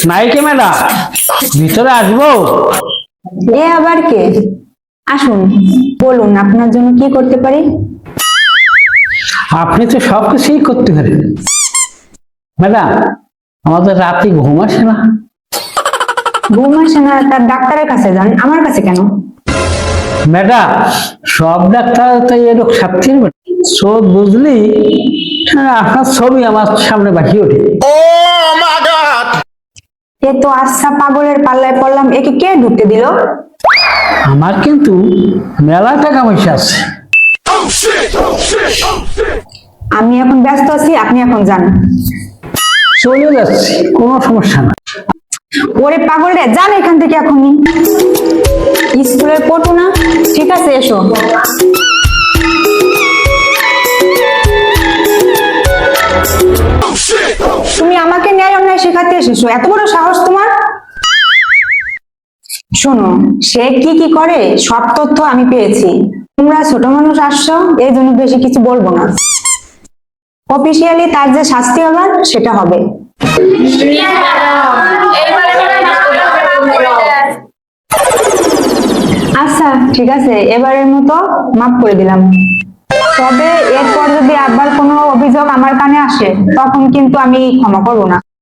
নাইকে ম্যাডাম, ভিতরে আসবো? এ আবার কে? আসুন, বলুন আপনার জন্য কি করতে পারি। আপনি তো সবকিছুই করতে পারেন ম্যাডাম, আমাদের রাতে ঘুম আসে না। ঘুম আসে না? তার ডাক্তারের কাছে যান, আমার কাছে কেন? ম্যাডাম, সব ডাক্তার তো এরকম সাথীর চোখ বুঝলি আপনার ছবি আমার সামনে বাকি ওঠে। এ তো আচ্ছা পাগলের পাল্লায় পড়লাম, একে কে ঢুকতে দিল? আমার কিন্তু মেলা টাকা পয়সা আছে। আমি এখন ব্যস্ত আছি, আপনি এখন যান। চলে যাচ্ছি, কোনো সমস্যা না। ওরে পাগল রে, যান এখান থেকে এখনই। স্কুলের পড়তো না? ঠিক আছে, এসো। তুমি আমাকে ন্যায় অন্যায় শেখাতে এসেছো? এত বড় সাহস তোমার! শোনো, সে কি কি করে সব তথ্য আমি পেয়েছি। তোমরা ছোট মানুষ আসছো, এই জন্য বেশি কিছু বলবো না। অফিসিয়ালি তার যে শাস্তি হবার সেটা হবে। আচ্ছা ঠিক আছে, এবারের মতো মাফ করে দিলাম। তবে এরপর যদি আবার কোনো অভিযোগ আমার কানে আসে, তখন কিন্তু আমি ক্ষমা করবো না।